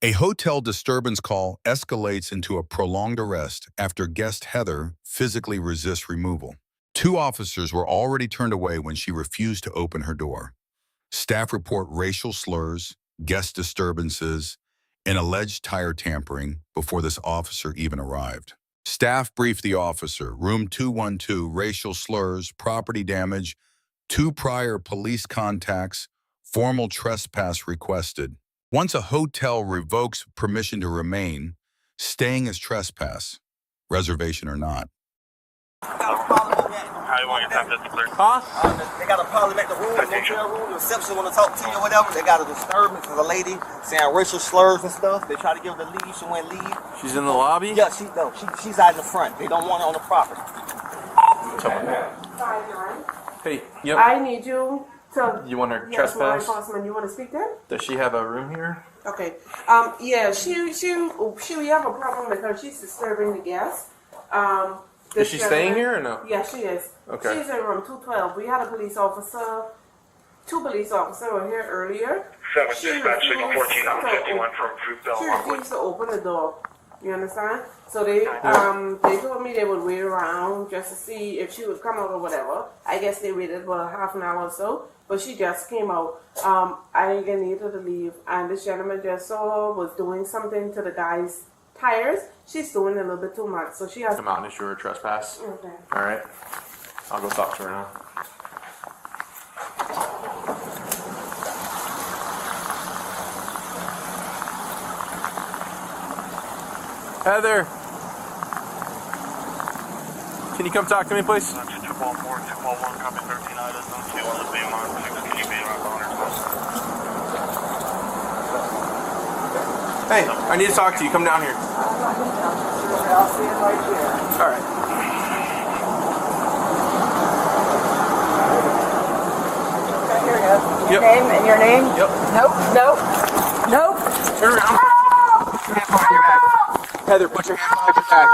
A hotel disturbance call escalates into a prolonged arrest after guest Heather physically resists removal. Two officers were already turned away when she refused to open her door. Staff report racial slurs, guest disturbances, and alleged tire tampering before this officer even arrived. Staff briefed the officer, room 212, racial slurs, property damage, 2 prior police contacts, formal trespass requested. Once a hotel revokes permission to remain, staying is trespass, reservation or not. How you want your time to clear? Huh? They got a problem at the room, the motel room, the reception want to talk to you or whatever. They got a disturbance. There's a lady saying racial slurs and stuff. They try to give her the leave. She won't leave. She's in the lobby? Yeah, she's out in the front. They don't want her on the property. Hey, yep. I need you to. You want her Yes, law trespass? enforcement. You want to speak to her? Does she have a room here? Okay. Yeah. She. We have a problem with her. She's disturbing the guests. Is she staying here or no? Yeah, she is. Okay. She's in room 212. We had a police officer. 2 police officers were here earlier. 7 dispatch signal 14 on 51 from Fruitville. She refused to open the door. You understand? So they told me they would wait around just to see if she would come out or whatever. I guess they waited for half an hour or so, but she just came out. I didn't get needed to leave, and this gentleman just saw her, was doing something to the guy's tires. She's doing a little bit too much, so she has. Come out and issue her trespass. Okay. All right. I'll go talk to her now. Heather, can you come talk to me, please? 214, 211, copy 13 items, 2 on the beam on 6 beam on Hey, I need to talk to you. Come down here. I'll see it right here. All right. Okay, here you go. Yep. Name and your name? Yep. Nope. Turn around. Help! Hands behind your back. Heather, put your hands behind your back.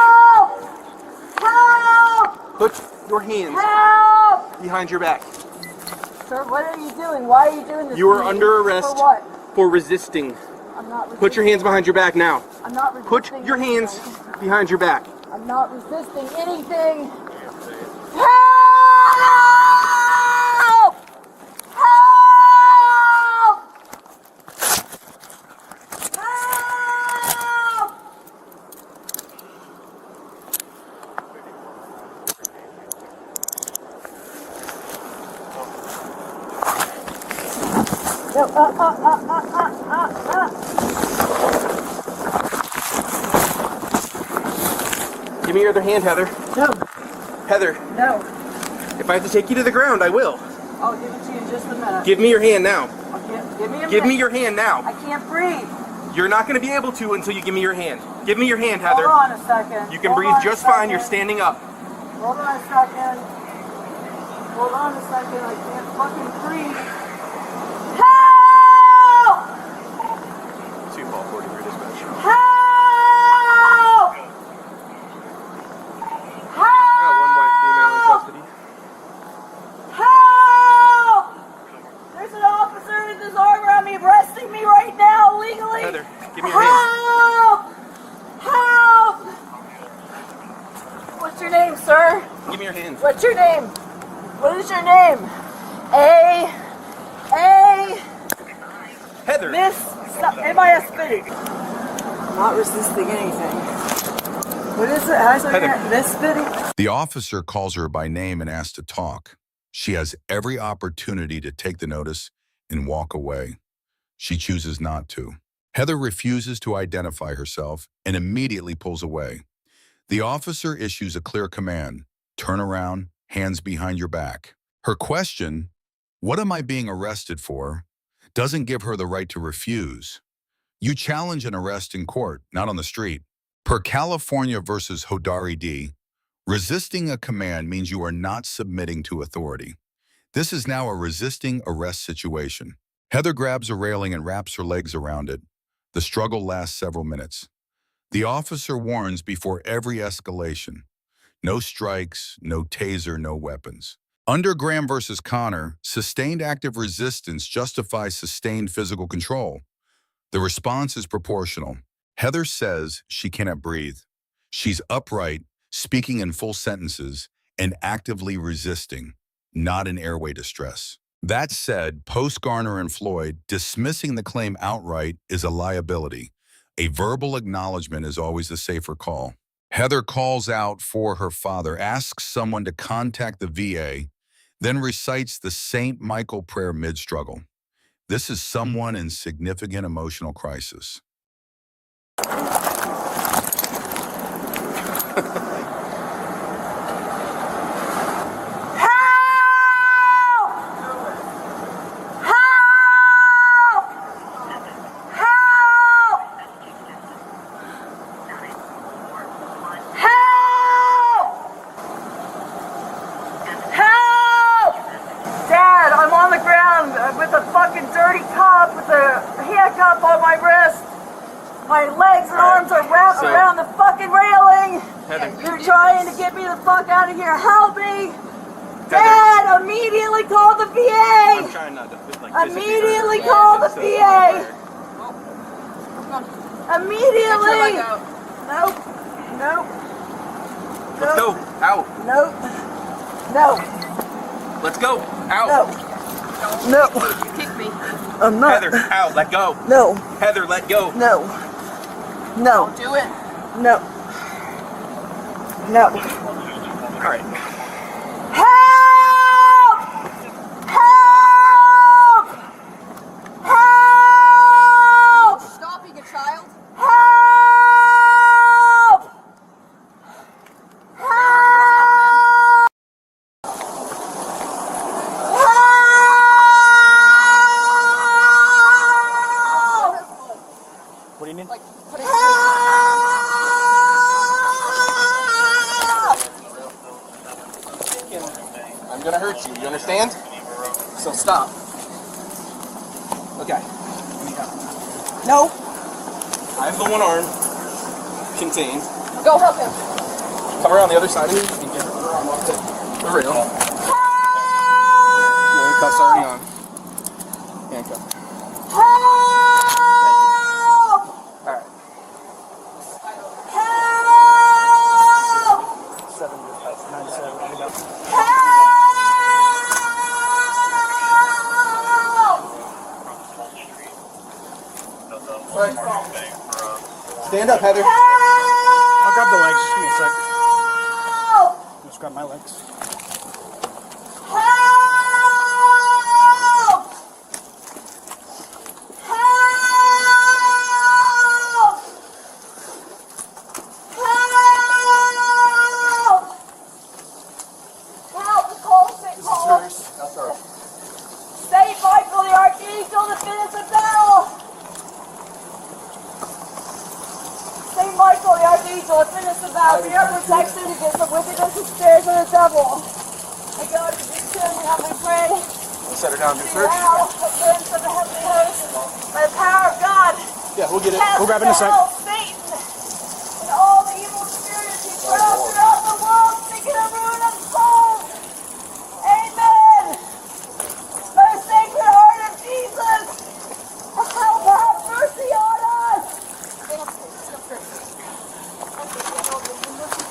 Help! Put your hands Help! behind your back. Sir, what are you doing? Why are you doing this? You are to me? under arrest For what? for resisting. I'm not resisting. Put your hands behind your back now. I'm not Put resisting. your hands anything. behind your back. I'm not resisting anything. Help! Help! Help! Give me your other hand, Heather. No, Heather, no. if I have to take you to the ground, I will. I'll give it to you in just a minute. Give me your hand now. Give me a Give me minute. your hand now. I can't breathe. You're not going to be able to until you give me your hand. Give me your hand, Heather. Hold on a second. You can Hold breathe on a just fine. You're second. standing up. Hold on a second. Hold on a second. I can't fucking breathe. Help! 240 for dispatch. Help! I got one white female in custody. Help! There's an officer with his arm around me, arresting me right now, legally. Heather, give me your hand. Help! Help! What's your name, sir? Give me your hand. What's your name? What is your name? A. Heather. Miss. Stop. Am I a spitting? I'm not resisting anything. What is it? How is Heather. it? Miss spitting? The officer calls her by name and asks to talk. She has every opportunity to take the notice and walk away. She chooses not to. Heather refuses to identify herself and immediately pulls away. The officer issues a clear command: turn around, hands behind your back. Her question, "What am I being arrested for?" doesn't give her the right to refuse. You challenge an arrest in court, not on the street. Per California versus Hodari D., resisting a command means you are not submitting to authority. This is now a resisting arrest situation. Heather grabs a railing and wraps her legs around it. The struggle lasts several minutes. The officer warns before every escalation: no strikes, no taser, no weapons. Under Graham versus Connor, sustained active resistance justifies sustained physical control. The response is proportional. Heather says she cannot breathe. She's upright, speaking in full sentences, and actively resisting, not in airway distress. That said, post-Garner and Floyd, dismissing the claim outright is a liability. A verbal acknowledgement is always the safer call. Heather calls out for her father, asks someone to contact the VA, then recites the St. Michael prayer mid-struggle. This is someone in significant emotional crisis. With a fucking dirty cop with a handcuff on my wrist. My legs and arms are wrapped around the fucking railing. Heather. You're trying to get me the fuck out of here. Help me. Dad, immediately call the VA. I'm trying not to like immediately call the VA. Immediately. Nope. Nope. Let's go. Out. Nope. No. Let's go. Out. No. No. You kick me. I'm not. Heather, out. Let go. No. Heather, let go. No. No. Do it. No. No. All right. Help! Help! Help! Stop being a child. Help! Help! What do you mean? Help! I'm gonna hurt you. You understand? So stop. Okay. No. I have the one arm contained. Go help him. Come around the other side of me and get her arm off the rail. Handcuffs already on. Handcuff. Help! All right. Help! 797. Help! All right. Stand up, Heather. I'll grab the legs. Just give me a sec. Help! Just grab my legs. Help! Help! Help! Help! Call St. Michael the Archangel to finish the battle! St. Michael the Archangel to finish the battle. For your protection against the wickedness and snares of the devil. And God, to be still, we have we pray. Set her down, do search. Now, the prince of the heavenly host, by the power of God, Yeah, we'll get it. cast We'll grab it in a sec. out Satan and all the evil spirits he throws throughout the world, seeking the ruin of souls. Amen. By the sacred heart of Jesus, have mercy on us.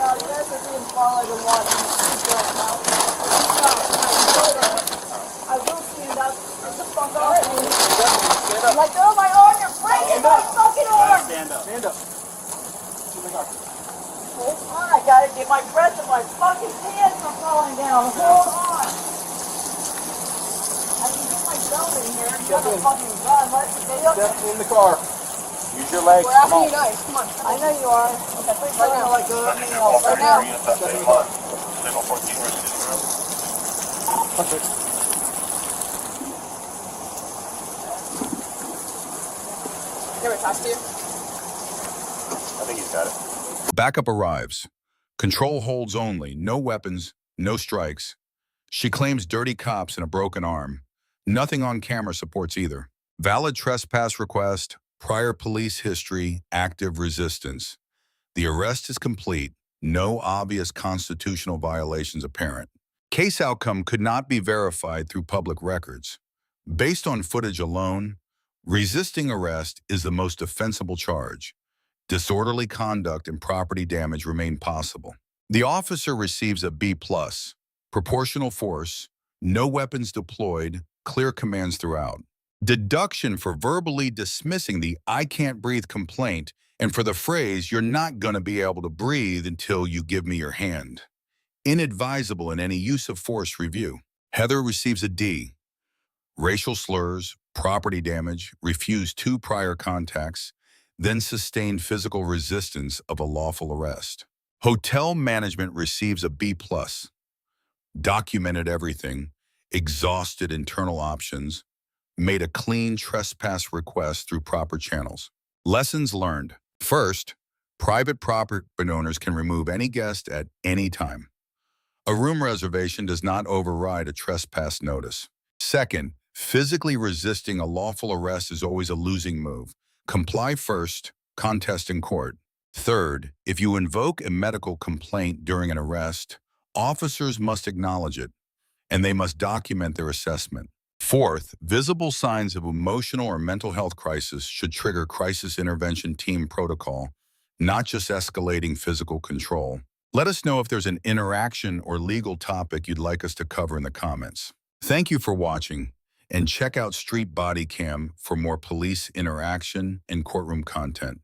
You guys are being followed and watching. I will stand up. Get the fuck off me. Let go of my arm. You're breaking my fucking arm. Stand up. Stand up. Hold on. I gotta get my breath and my fucking pants from falling down. Hold on. I can get myself in here. You got a fucking gun. Let's stay up. Step in the car. Use your legs. We're Come after on. you guys. Come on. I know you are. Okay, please right now. Let go of me. Right now. Step in the car. Signal 14 West Road. Perfect. Can we pass to you? I think he's got it. Backup arrives. Control holds only, no weapons, no strikes. She claims dirty cops and a broken arm. Nothing on camera supports either. Valid trespass request, prior police history, active resistance. The arrest is complete. No obvious constitutional violations apparent. Case outcome could not be verified through public records. Based on footage alone, Resisting arrest is the most defensible charge. Disorderly conduct and property damage remain possible. The officer receives a B+, proportional force, no weapons deployed, clear commands throughout. Deduction for verbally dismissing the "I can't breathe" complaint and for the phrase "you're not going to be able to breathe until you give me your hand." Inadvisable in any use of force review. Heather receives a D. Racial slurs, property damage, refused 2 prior contacts, then sustained physical resistance of a lawful arrest. Hotel management receives a B+. Documented everything, exhausted internal options, made a clean trespass request through proper channels. Lessons learned. First, private property owners can remove any guest at any time. A room reservation does not override a trespass notice. Second, physically resisting a lawful arrest is always a losing move. Comply first, contest in court. Third, if you invoke a medical complaint during an arrest, officers must acknowledge it, and they must document their assessment. Fourth, visible signs of emotional or mental health crisis should trigger crisis intervention team protocol, not just escalating physical control. Let us know if there's an interaction or legal topic you'd like us to cover in the comments. Thank you for watching, and check out Street Bodycam for more police interaction and courtroom content.